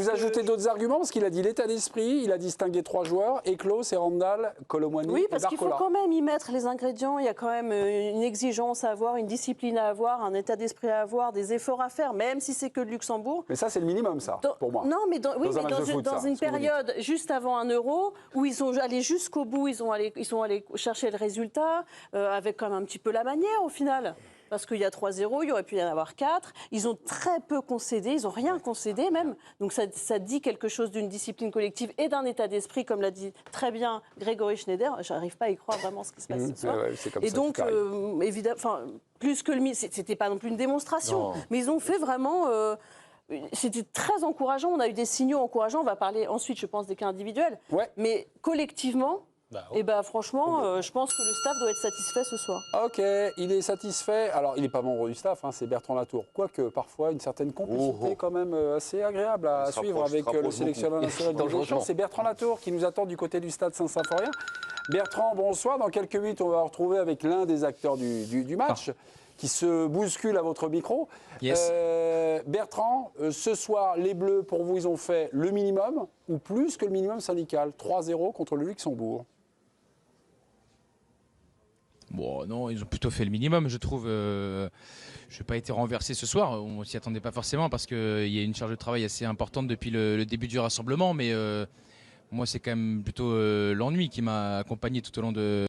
Vous ajoutez d'autres arguments parce qu'il a dit l'état d'esprit, il a distingué 3 joueurs, Eklos et Randall, Colomwani et Barcola. Oui, parce qu'il faut quand même y mettre les ingrédients. Il y a quand même une exigence à avoir, une discipline à avoir, un état d'esprit à avoir, des efforts à faire, même si c'est que le Luxembourg. Mais ça, c'est le minimum, ça, pour moi. Non, mais dans une période juste avant un Euro où ils sont allés jusqu'au bout, ils sont allés chercher le résultat avec quand même un petit peu la manière au final. Parce qu'il y a 3-0, il aurait pu y en avoir 4. Ils ont très peu concédé, ils n'ont rien concédé même. Donc ça dit quelque chose d'une discipline collective et d'un état d'esprit, comme l'a dit très bien Grégory Schneider. Je n'arrive pas à y croire vraiment ce qui se passe ce soir. Ouais, et donc, évidemment, plus que le c'était pas non plus une démonstration, mais ils ont fait vraiment. C'était très encourageant. On a eu des signaux encourageants. On va parler ensuite, je pense, des cas individuels. Ouais. Mais collectivement. Franchement, je pense que le staff doit être satisfait ce soir. Ok, il est satisfait. Alors, il n'est pas membre du staff, c'est Bertrand Latour. Quoique, parfois, une certaine complicité quand même assez agréable à suivre avec le sélectionneur national de Deschamps. C'est Bertrand Latour qui nous attend du côté du stade Saint-Symphorien. Bertrand, bonsoir. Dans quelques minutes, on va vous retrouver avec l'un des acteurs du match qui se bouscule à votre micro. Yes. Bertrand, ce soir, les Bleus, pour vous, ils ont fait le minimum ou plus que le minimum syndical. 3-0 contre le Luxembourg. Bon, non, ils ont plutôt fait le minimum, je trouve. Je n'ai pas été renversé ce soir. On s'y attendait pas forcément parce qu'il y a une charge de travail assez importante depuis le début du rassemblement. Mais moi, c'est quand même plutôt l'ennui qui m'a accompagné tout au long de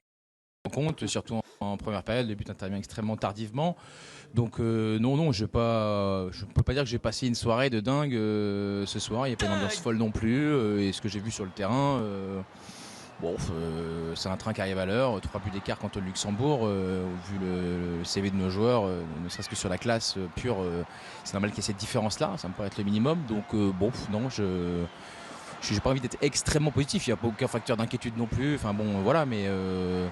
la rencontre, surtout en première période. Le but intervient extrêmement tardivement. Donc non, je ne peux pas dire que j'ai passé une soirée de dingue ce soir. Il n'y a pas une ambiance folle non plus. Et ce que j'ai vu sur le terrain... c'est un train qui arrive à l'heure, 3 buts d'écart contre le Luxembourg, vu le CV de nos joueurs, ne serait-ce que sur la classe pure, c'est normal qu'il y ait cette différence-là, ça me paraît être le minimum. Donc non, je n'ai pas envie d'être extrêmement positif, il n'y a pas aucun facteur d'inquiétude non plus, mais je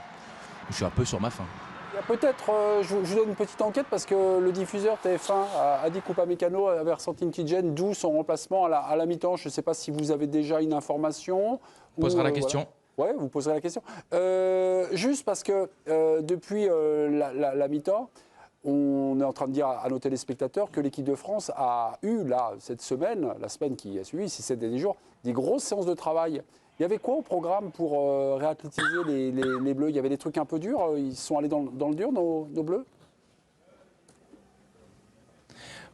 suis un peu sur ma faim. Il y a peut-être, je vous donne une petite enquête parce que le diffuseur TF1, Adi Mécano, avait ressenti une petite gêne, d'où son remplacement à la mi-temps. Je ne sais pas si vous avez déjà une information. On posera la question. Voilà. Oui, vous poserez la question. Juste parce que depuis la mi-temps, on est en train de dire à nos téléspectateurs que l'équipe de France a eu, là, cette semaine, la semaine qui a suivi, ces 7 derniers jours, des grosses séances de travail. Il y avait quoi au programme pour réathlétiser les Bleus? Il y avait des trucs un peu durs? Ils sont allés dans le dur, nos Bleus?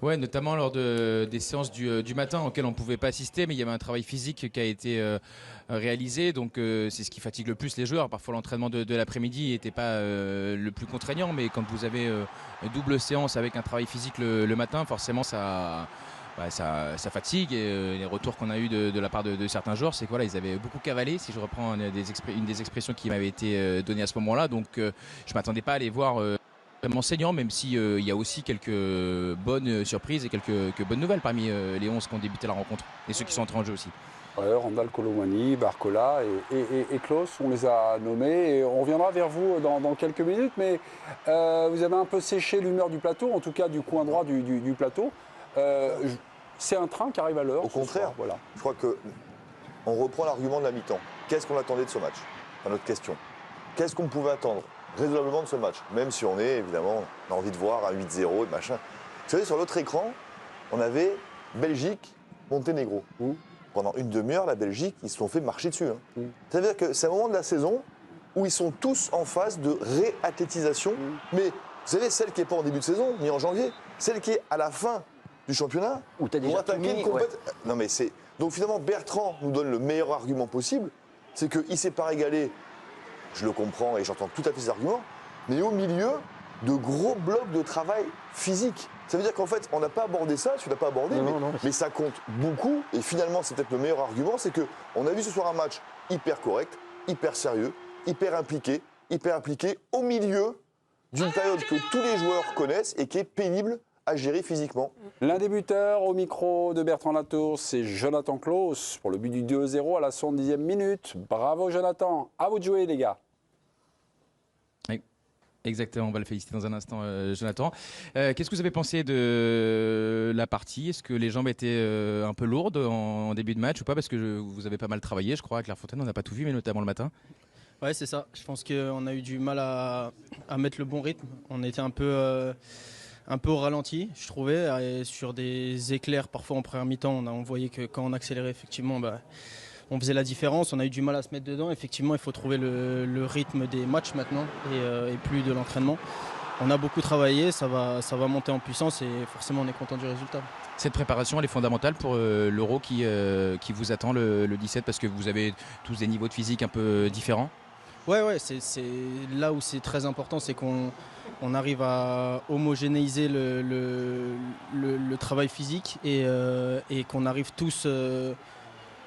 Ouais, notamment lors des séances du matin auxquelles on ne pouvait pas assister, mais il y avait un travail physique qui a été réalisé, donc c'est ce qui fatigue le plus les joueurs. Parfois l'entraînement de l'après-midi n'était pas le plus contraignant, mais quand vous avez une double séance avec un travail physique le matin, forcément ça fatigue. Et les retours qu'on a eu de la part de certains joueurs, c'est que ils avaient beaucoup cavalé, si je reprends une des expressions qui m'avait été donnée à ce moment-là, donc je ne m'attendais pas à les voir vraiment saignant, même s'il y a aussi quelques bonnes surprises et quelques bonnes nouvelles parmi les 11 qui ont débuté la rencontre et ceux qui sont entrés en jeu aussi. Ouais, Randall, Colomwani, Barcola et Klaus, on les a nommés. Et on reviendra vers vous dans quelques minutes, mais vous avez un peu séché l'humeur du plateau, en tout cas du coin droit du plateau. C'est un train qui arrive à l'heure. Au contraire, voilà. Je crois qu'on reprend l'argument de la mi-temps. Qu'est-ce qu'on attendait de ce match? C'est notre question. Qu'est-ce qu'on pouvait attendre raisonnablement de ce match? Même si on est, évidemment, on a envie de voir un 8-0 et machin. Vous savez, sur l'autre écran, on avait Belgique-Monténégro. Pendant une demi-heure, la Belgique, ils se sont fait marcher dessus. Ça veut dire que c'est un moment de la saison où ils sont tous en phase de réathlétisation. Mais vous savez, celle qui n'est pas en début de saison, ni en janvier, celle qui est à la fin du championnat, où tu as déjà attaquer une compétition. Ouais. Non mais c'est... Donc finalement, Bertrand nous donne le meilleur argument possible, c'est qu'il ne s'est pas régalé, je le comprends et j'entends tout à fait ces arguments, mais au milieu de gros blocs de travail physique. Ça veut dire qu'en fait, on n'a pas abordé ça, tu l'as pas abordé, mais ça compte beaucoup. Et finalement, c'est peut-être le meilleur argument, c'est qu'on a vu ce soir un match hyper correct, hyper sérieux, hyper impliqué au milieu d'une période que tous les joueurs connaissent et qui est pénible à gérer physiquement. L'un des buteurs au micro de Bertrand Latour, c'est Jonathan Klaus pour le but du 2-0 à la 70e minute. Bravo Jonathan, à vous de jouer les gars. Exactement, on va le féliciter dans un instant, Jonathan. Qu'est-ce que vous avez pensé de la partie? Est-ce que les jambes étaient un peu lourdes en début de match ou pas? Parce que vous avez pas mal travaillé, je crois, à Clairefontaine, on n'a pas tout vu, mais notamment le matin. Ouais, c'est ça. Je pense qu'on a eu du mal à mettre le bon rythme. On était un peu un peu au ralenti, je trouvais. Et sur des éclairs, parfois en première mi-temps, on voyait que quand on accélérait, effectivement, on faisait la différence. On a eu du mal à se mettre dedans. Effectivement, il faut trouver le rythme des matchs maintenant et plus de l'entraînement. On a beaucoup travaillé, ça va monter en puissance et forcément on est content du résultat. Cette préparation, elle est fondamentale pour l'Euro qui vous attend le 17 parce que vous avez tous des niveaux de physique un peu différents. Ouais, c'est là où c'est très important, c'est qu'on arrive à homogénéiser le travail physique et qu'on arrive tous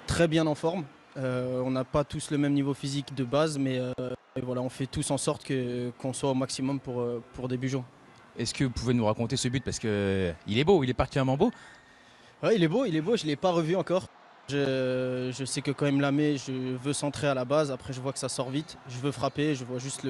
très bien en forme. On n'a pas tous le même niveau physique de base, mais voilà, on fait tous en sorte qu'on soit au maximum pour début juin. Est-ce que vous pouvez nous raconter ce but parce qu'il est beau, il est particulièrement beau? Ouais, il est beau, je ne l'ai pas revu encore. Je sais que quand il me la met, je veux centrer à la base, après je vois que ça sort vite, je veux frapper, je vois juste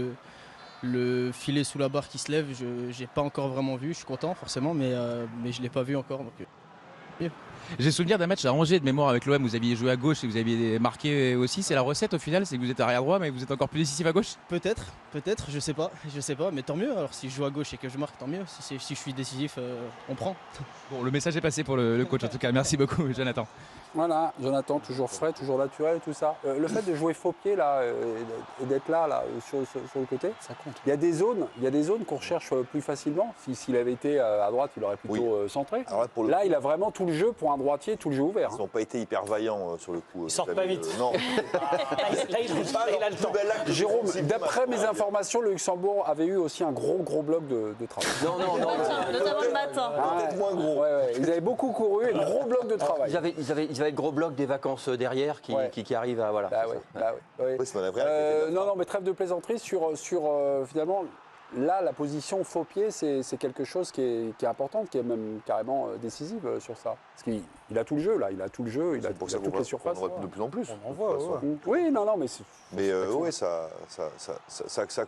le filet sous la barre qui se lève, je n'ai pas encore vraiment vu, je suis content forcément, mais je ne l'ai pas vu encore. Donc, J'ai souvenir d'un match à Angers de mémoire avec l'OM, vous aviez joué à gauche et vous aviez marqué aussi. C'est la recette au final, c'est que vous êtes arrière droit mais vous êtes encore plus décisif à gauche? Peut-être, je sais pas, mais tant mieux. Alors si je joue à gauche et que je marque, tant mieux. Si je suis décisif, on prend. Bon, le message est passé pour le coach en tout cas. Merci beaucoup Jonathan. Voilà, Jonathan, toujours frais, toujours naturel et tout ça. Le fait de jouer faux pied là, et d'être là sur le côté, ça compte. Il y a des zones qu'on recherche plus facilement. S'il avait été à droite, il aurait plutôt centré. Alors là, il a vraiment tout le jeu pour un droitier, tout le jeu ouvert. Ils n'ont pas été hyper vaillants sur le coup. Ils sortent pas vite. Non. Là, il a le temps. Jérôme, d'après mes informations, le Luxembourg avait eu aussi un gros bloc de travail. Non, notamment le matin. Peut-être moins gros. Ouais. Ils avaient beaucoup couru et gros bloc de travail. Ils avaient le gros bloc des vacances derrière qui arrivent à... Voilà, Oui. Oui, c'est pas vrai. Non, mais trêve de plaisanterie sur finalement, là, la position faux pied, c'est quelque chose qui est important, qui est même carrément décisive sur ça. Parce qu'il a tout le jeu, là. Il a tout le jeu, il a toutes les surfaces. On en voit de plus en plus. On en voit, Oui, non, mais c'est... Mais oui, ça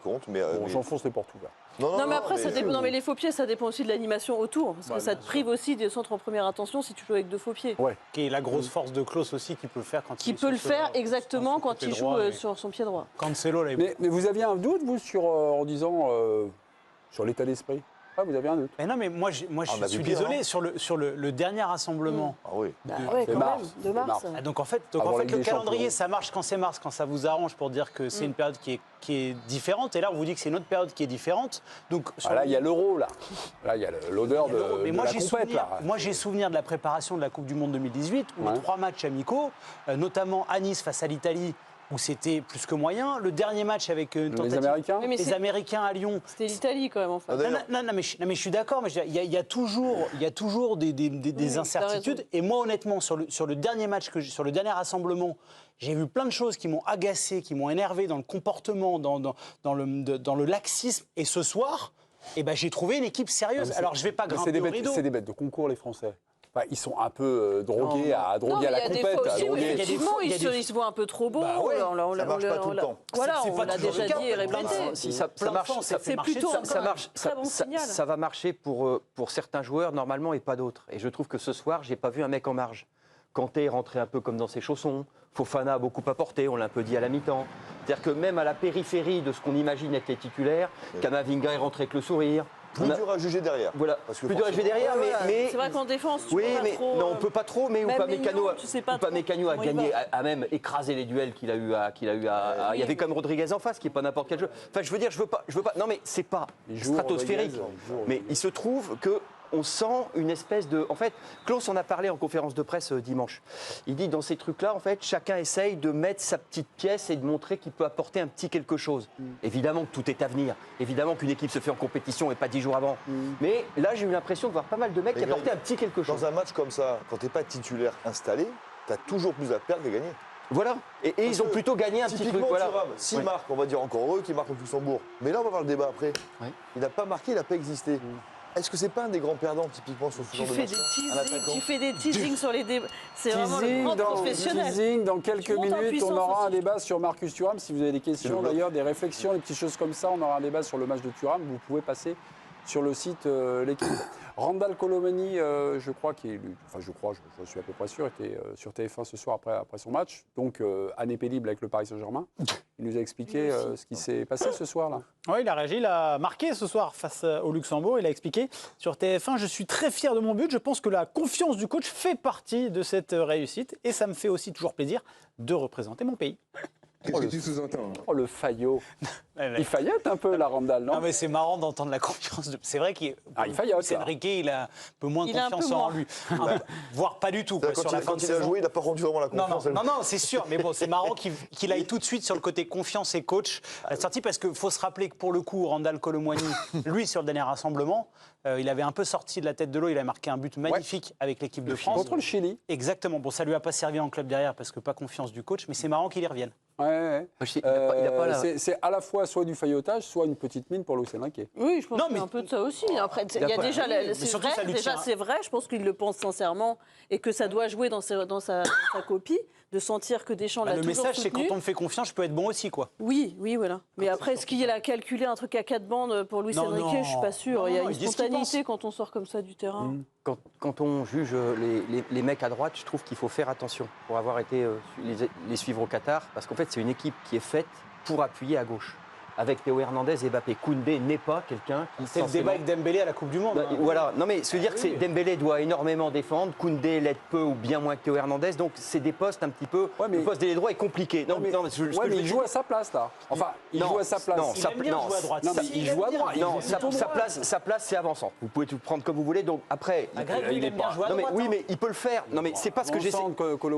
compte. Mais, j'enfonce les portes ouvertes. Non, mais après, ça dépend. Non, mais les faux pieds, ça dépend aussi de l'animation autour. Parce que ça te prive aussi des centres en première intention si tu joues avec deux faux pieds. Ouais. Qui est la grosse force de Klose aussi, qui peut le faire quand Qui peut le faire exactement quand il joue sur son pied droit. Cancelo, là, Mais vous aviez un doute, vous, en disant sur l'état d'esprit? Ah, vous avez un doute? Mais non, mais moi je suis désolé, sur le dernier rassemblement. Ah oui. Quand même, de mars. Ah, donc en fait, le calendrier, ça marche quand c'est mars, quand ça vous arrange pour dire que c'est une période qui est différente. Et là, on vous dit que c'est une autre période qui est différente. Donc, là, il y a l'euro, là. Là, il y a l'odeur de la compète, là. Moi, j'ai souvenir de la préparation de la Coupe du Monde 2018, où les 3 matchs amicaux, notamment à Nice face à l'Italie, où c'était plus que moyen. Le dernier match avec les Américains, les Américains à Lyon. C'était l'Italie quand même en fait. Non, mais je suis d'accord, mais il y a toujours des incertitudes. Et moi, honnêtement, sur le dernier match, sur le dernier rassemblement, j'ai vu plein de choses qui m'ont agacé, qui m'ont énervé dans le comportement, dans le laxisme. Et ce soir, j'ai trouvé une équipe sérieuse. Alors, je ne vais pas grimper au rideau. C'est des bêtes de concours, les Français. Enfin, ils sont un peu drogués à la compète. Effectivement, ils se voient un peu trop beaux. Ça marche pas tout le temps. Voilà, on l'a déjà dit et répété. Si ça marche, c'est plutôt un très bon signal. Ça va marcher pour certains joueurs normalement et pas d'autres. Et je trouve que ce soir, j'ai pas vu un mec en marge. Kanté est rentré un peu comme dans ses chaussons. Fofana a beaucoup apporté, on l'a un peu dit à la mi-temps. C'est-à-dire que même à la périphérie de ce qu'on imagine être les titulaires, Camavinga est rentré avec le sourire. Plus dur à juger derrière. Voilà, plus dur à juger derrière, mais... C'est vrai qu'en défense, tu oui, peux pas trop... Non, on peut pas trop, mais Upamecano a trop gagné, a même écrasé les duels qu'il a eu à... Il y avait quand même Rodriguez en face, qui est pas n'importe quel jeu. Enfin, je veux dire, je veux pas... Non, mais c'est pas stratosphérique. Mais il se trouve que on sent une espèce de... En fait, Klose en a parlé en conférence de presse dimanche. Il dit, dans ces trucs-là, en fait, chacun essaye de mettre sa petite pièce et de montrer qu'il peut apporter un petit quelque chose. Évidemment que tout est à venir. Évidemment qu'une équipe se fait en compétition et pas 10 jours avant. Mais là, j'ai eu l'impression de voir pas mal de mecs qui apportaient un petit quelque chose. Dans un match comme ça, quand tu n'es pas titulaire installé, tu as toujours plus à perdre qu'à gagner. Voilà. Et ils ont plutôt gagné un petit truc. Voilà. S'il marque, on va dire encore heureux qu'il marque au Luxembourg. Mais là, on va voir le débat après. Il n'a pas marqué, il n'a pas existé. Est-ce que c'est pas un des grands perdants typiquement sur ce genre de match? Tu fais des teasings sur les débats. C'est vraiment le grand professionnel. Dans quelques minutes, on aura un débat sur Marcus Thuram. Si vous avez des questions, d'ailleurs, des réflexions, des petites choses comme ça, on aura un débat sur le match de Thuram. Vous pouvez passer sur le site L'Équipe. Randal Colomani, je crois, je suis à peu près sûr, était sur TF1 ce soir après son match. Donc, année pénible avec le Paris Saint-Germain. Il nous a expliqué ce qui s'est passé ce soir-là. Oui, il a réagi, il a marqué ce soir face au Luxembourg. Il a expliqué sur TF1 « Je suis très fier de mon but. Je pense que la confiance du coach fait partie de cette réussite. Et ça me fait aussi toujours plaisir de représenter mon pays. » Qu'est-ce que tu sous-entends ? Oh, le faillot. Il faillote un peu, la Randal, non? Non, mais c'est marrant d'entendre la confiance. C'est vrai qu'il faillote. Enrique, il a un peu moins confiance en lui. Voire pas du tout. Quoi, quand sur la fin de il a saison. joué, il n'a pas rendu vraiment la confiance. Non, c'est sûr. Mais bon, c'est marrant qu'il aille tout de suite sur le côté confiance et coach. Sorti parce qu'il faut se rappeler que pour le coup, Randal Colomani, lui, sur le dernier rassemblement, il avait un peu sorti de la tête de l'eau. Il a marqué un but magnifique avec l'équipe de France. Contre le Chili. Exactement. Bon, ça lui a pas servi en club derrière parce que pas confiance du coach. Mais c'est marrant qu'il y revienne. Ouais. C'est à la fois soit du faillotage, soit une petite mine pour Luis Enrique. Oui, je pense qu'il y a un peu de ça aussi. Après, il y a déjà, c'est vrai, je pense qu'il le pense sincèrement et que ça doit jouer dans sa copie, de sentir que Deschamps l'a toujours soutenu. Le message, c'est quand on me fait confiance, je peux être bon aussi, quoi. Oui, voilà. Mais après, est-ce qu'il a calculé un truc à 4 bandes pour Luis Enrique? Je ne suis pas sûre. Il y a une spontanéité quand on sort comme ça du terrain. Quand on juge les mecs à droite, je trouve qu'il faut faire attention pour avoir été les suivre au Qatar, parce qu'en fait, c'est une équipe qui est faite pour appuyer à gauche. Avec Théo Hernandez et Mbappé. Koundé n'est pas quelqu'un qui... C'est le débat avec Dembélé à la Coupe du Monde. Voilà. Non mais, se dire que Dembélé doit énormément défendre, Koundé l'aide peu ou bien moins que Théo Hernandez, donc c'est des postes un petit peu... le poste d'ailier droit est compliqué. Mais il joue à sa place, là. Enfin, il joue à sa place. Non, il aime jouer à droite. Non, mais il joue à droite. Non, sa place, c'est avançant. Vous pouvez tout prendre comme vous voulez, donc après... il aime bien jouer à droite. Oui, mais il peut le faire. Non mais c'est pas ce que j'essaie...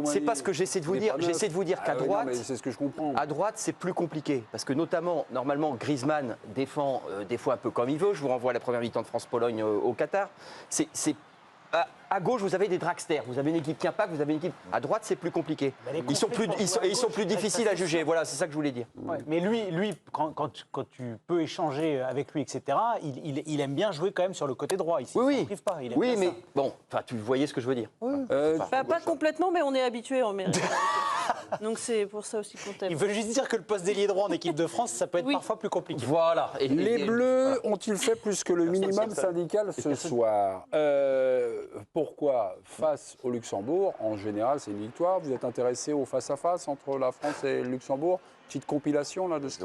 C'est pas ce que j'essaie de vous dire. J'essaie de vous dire qu'à droite... C'est ce que je comprends. À droite, c'est plus compliqué. Parce que notamment, normalement, Griezmann défend des fois un peu comme il veut. Je vous renvoie à la première mi-temps de France-Pologne au Qatar. À gauche, vous avez des dragsters. Vous avez une équipe qui impacte, vous avez une équipe... À droite, c'est plus compliqué. Ils sont plus difficiles à juger. Voilà, c'est ça que je voulais dire. Ouais, mais lui quand tu peux échanger avec lui, etc., il aime bien jouer quand même sur le côté droit. Il ne prive pas. Oui, mais bon, tu voyez ce que je veux dire. Pas complètement, mais on est habitué en Amérique. Donc c'est pour ça aussi qu'on t'aime. Il veut juste dire que le poste d'ailier droit en équipe de France, ça peut être parfois plus compliqué. Voilà. Les Bleus ont-ils fait plus que le minimum syndical ce soir? Pourquoi? Face au Luxembourg, en général, c'est une victoire. Vous êtes intéressé au face-à-face entre la France et le Luxembourg? Petite compilation là, de ce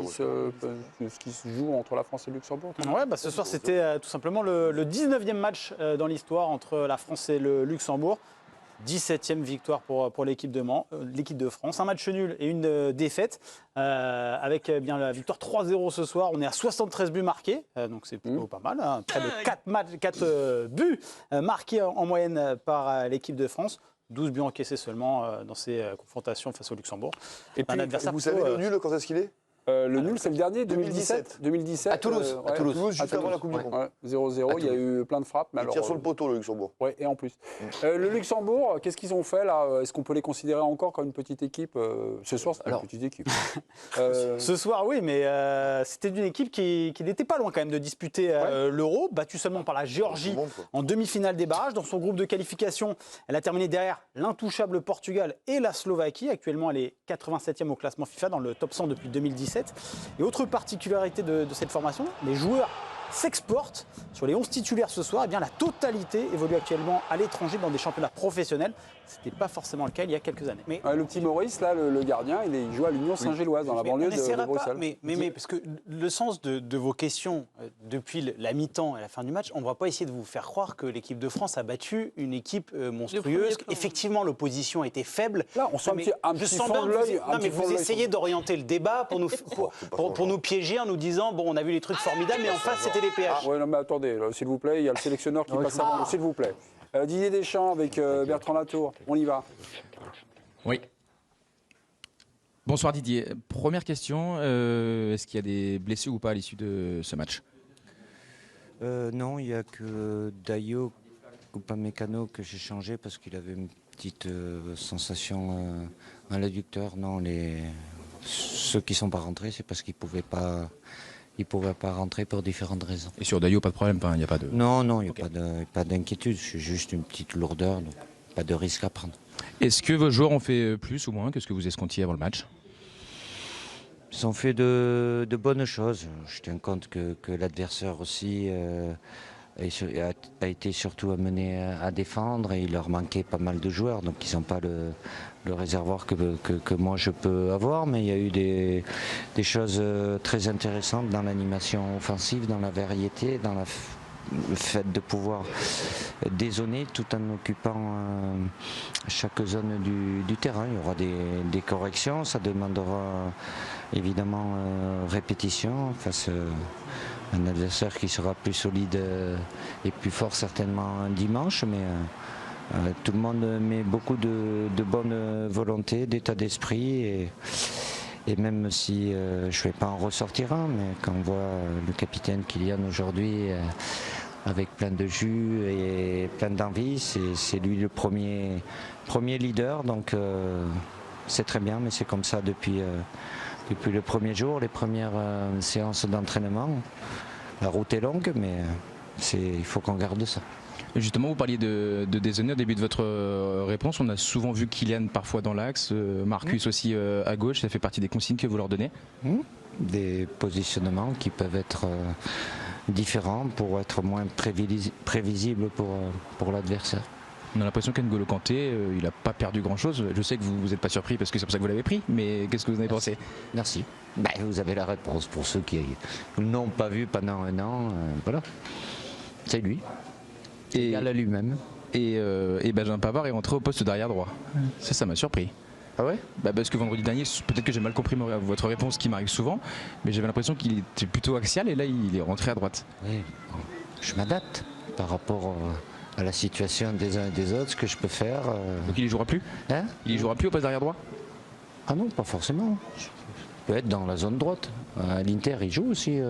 qui se joue entre la France et le Luxembourg. Ouais, ce soir, c'était tout simplement le 19e match dans l'histoire entre la France et le Luxembourg. 17e victoire pour l'équipe de France. Un match nul et une défaite avec bien la victoire 3-0 ce soir. On est à 73 buts marqués, donc c'est plutôt pas mal. Hein. Près de 4 buts marqués en moyenne par l'équipe de France. 12 buts encaissés seulement dans ces confrontations face au Luxembourg. Et puis, vous savez le nul, quand est-ce qu'il est? Le nul, c'est le dernier, 2017. À Toulouse. À Toulouse, juste avant la Coupe du Monde. 0-0, il y a eu plein de frappes. Il tire sur le poteau, le Luxembourg. Oui, et en plus. Le Luxembourg, qu'est-ce qu'ils ont fait là? Est-ce qu'on peut les considérer encore comme une petite équipe? Ce soir, c'était une petite équipe. Ce soir, oui, mais c'était une équipe qui n'était pas loin quand même de disputer l'Euro, battue seulement par la Géorgie en demi-finale des barrages. Dans son groupe de qualification, elle a terminé derrière l'intouchable Portugal et la Slovaquie. Actuellement, elle est 87e au classement FIFA dans le top 100 depuis 2017. Et autre particularité de cette formation, les joueurs s'exportent. Sur les 11 titulaires ce soir, eh bien, la totalité évolue actuellement à l'étranger dans des championnats professionnels. Ce n'était pas forcément le cas il y a quelques années. Mais le petit Maurice, là, le gardien, il joue à l'Union Saint-Géloise, dans la banlieue de Bruxelles. Mais parce que le sens de vos questions depuis la mi-temps et la fin du match, on ne va pas essayer de vous faire croire que l'équipe de France a battu une équipe monstrueuse. Effectivement, l'opposition était faible. Là, on sent un petit fond de l'œil. Non, mais vous essayez d'orienter le débat pour nous piéger en nous disant bon, on a vu les trucs formidables, mais en face, c'était les PH. Oui, non, mais attendez, s'il vous plaît, il y a le sélectionneur qui passe avant, s'il vous plaît. Didier Deschamps avec Bertrand Latour, on y va. Oui. Bonsoir Didier. Première question, est-ce qu'il y a des blessés ou pas à l'issue de ce match? Non, il n'y a que Dayo Upamecano que j'ai changé parce qu'il avait une petite sensation à l'adducteur. Non, ceux qui ne sont pas rentrés, c'est parce qu'ils ne pouvaient pas... Ils ne pouvaient pas rentrer pour différentes raisons. Et sur Dayo, pas de problème, il n'y a pas de... Non, il n'y a pas d'inquiétude. C'est juste une petite lourdeur, donc pas de risque à prendre. Est-ce que vos joueurs ont fait plus ou moins que ce que vous escomptiez avant le match? Ils ont fait de bonnes choses. Je tiens compte que l'adversaire aussi a été surtout amené à défendre et il leur manquait pas mal de joueurs, donc ils n'ont pas le réservoir que moi je peux avoir, mais il y a eu des choses très intéressantes dans l'animation offensive, dans la variété, dans le fait de pouvoir dézoner tout en occupant chaque zone du terrain. Il y aura des corrections, ça demandera évidemment répétition face à un adversaire qui sera plus solide et plus fort certainement dimanche, mais tout le monde met beaucoup de bonne volonté, d'état d'esprit et même si je ne vais pas en ressortir un, mais quand on voit le capitaine Kylian aujourd'hui avec plein de jus et plein d'envie, c'est lui le premier leader, donc c'est très bien, mais c'est comme ça depuis le premier jour, les premières séances d'entraînement. La route est longue, mais il faut qu'on garde ça. Justement, vous parliez de dézonner au début de votre réponse. On a souvent vu Kylian parfois dans l'axe, Marcus aussi à gauche. Ça fait partie des consignes que vous leur donnez? Des positionnements qui peuvent être différents pour être moins prévisibles pour l'adversaire. On a l'impression qu'N'Golo Kanté, il n'a pas perdu grand-chose. Je sais que vous n'êtes pas surpris parce que c'est pour ça que vous l'avez pris, mais qu'est-ce que vous en avez pensé? Merci. Vous avez la réponse pour ceux qui ne l'ont pas vu pendant un an. Voilà, c'est lui. Et égal à lui-même. Et Benjamin Pavard est rentré au poste d'arrière droit. Ça m'a surpris. Ah ouais? Parce que vendredi dernier, peut-être que j'ai mal compris votre réponse qui m'arrive souvent, mais j'avais l'impression qu'il était plutôt axial et là il est rentré à droite. Oui, je m'adapte par rapport à la situation des uns et des autres, ce que je peux faire. Donc il y jouera plus? Il y jouera plus au poste d'arrière droit? Ah non, pas forcément. Je peux être dans la zone droite. À l'Inter, il joue aussi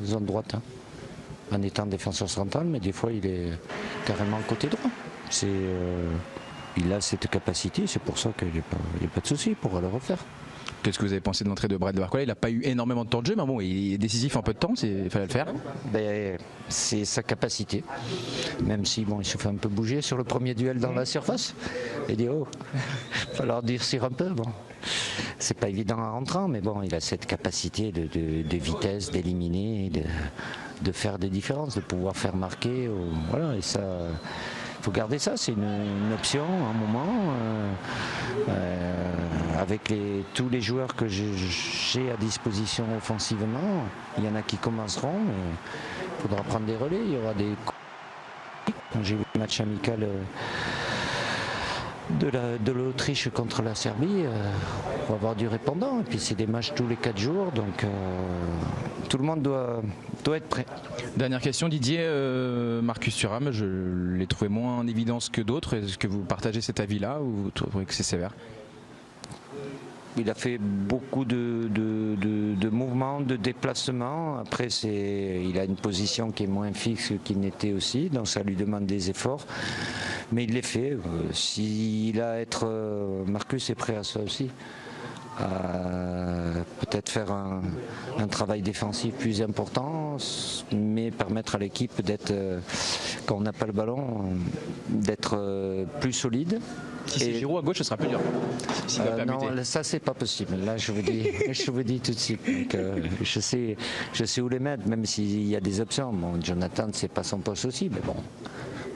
zone droite. En étant défenseur central, mais des fois il est carrément côté droit. Il a cette capacité, c'est pour ça qu'il n'y a pas de souci pour le refaire. Qu'est-ce que vous avez pensé de l'entrée de Bradley Barcola? Il n'a pas eu énormément de temps de jeu, mais bon, il est décisif en peu de temps, il fallait le faire. C'est sa capacité, même si il se fait un peu bouger sur le premier duel dans la surface. Il dit il va falloir durcir un peu. Bon. C'est pas évident en rentrant, mais bon, il a cette capacité de vitesse, d'éliminer, de faire des différences, de pouvoir faire marquer. Voilà, et ça, il faut garder ça, c'est une option, un moment. Avec tous les joueurs que j'ai à disposition offensivement, il y en a qui commenceront, mais il faudra prendre des relais. Il y aura des. Quand j'ai vu le match amical de l'Autriche contre la Serbie, on va avoir du répondant. Et puis c'est des matchs tous les 4 jours, donc tout le monde doit être prêt. Dernière question, Didier. Marcus Thuram, je l'ai trouvé moins en évidence que d'autres. Est-ce que vous partagez cet avis-là ou vous trouvez que c'est sévère? Il a fait beaucoup de mouvements, de déplacements. Après, il a une position qui est moins fixe qu'il n'était aussi, donc ça lui demande des efforts. Mais il les fait. S'il a à être... Marcus est prêt à ça aussi. Peut-être faire un travail défensif plus important, mais permettre à l'équipe d'être, quand on n'a pas le ballon, d'être plus solide. Si c'est Giroud à gauche, ce sera plus dur. Non, ça c'est pas possible. Là, je vous dis tout de suite. Donc, je sais où les mettre, même s'il y a des options. Bon, Jonathan, c'est pas son poste aussi, mais bon,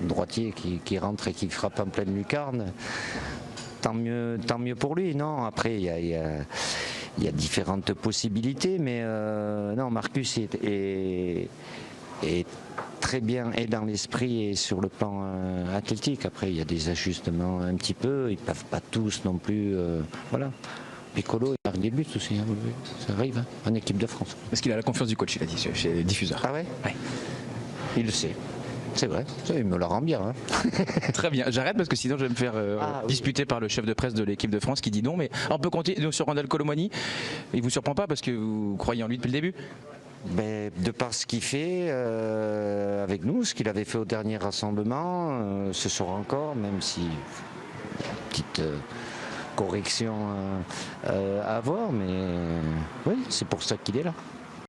droitier qui rentre et qui frappe en pleine lucarne. Tant mieux pour lui. Non, après il y a différentes possibilités, mais non, Marcus est très bien et dans l'esprit et sur le plan athlétique. Après, il y a des ajustements un petit peu. Ils ne peuvent pas tous non plus. Voilà. Piccolo, il marque des buts aussi. Hein, ça arrive en équipe de France. Parce qu'il a la confiance du coach, il a dit chez les diffuseurs. Ah ouais? Ouais. Il le sait. C'est vrai, ça, il me la rend bien. Hein. Très bien, j'arrête parce que sinon je vais me faire disputer par le chef de presse de l'équipe de France qui dit non. Mais on peut continuer sur Randal Colomwani. Il vous surprend pas parce que vous croyez en lui depuis le début? De par ce qu'il fait avec nous, ce qu'il avait fait au dernier rassemblement, ce sera encore, même si petite correction à avoir, mais oui, c'est pour ça qu'il est là.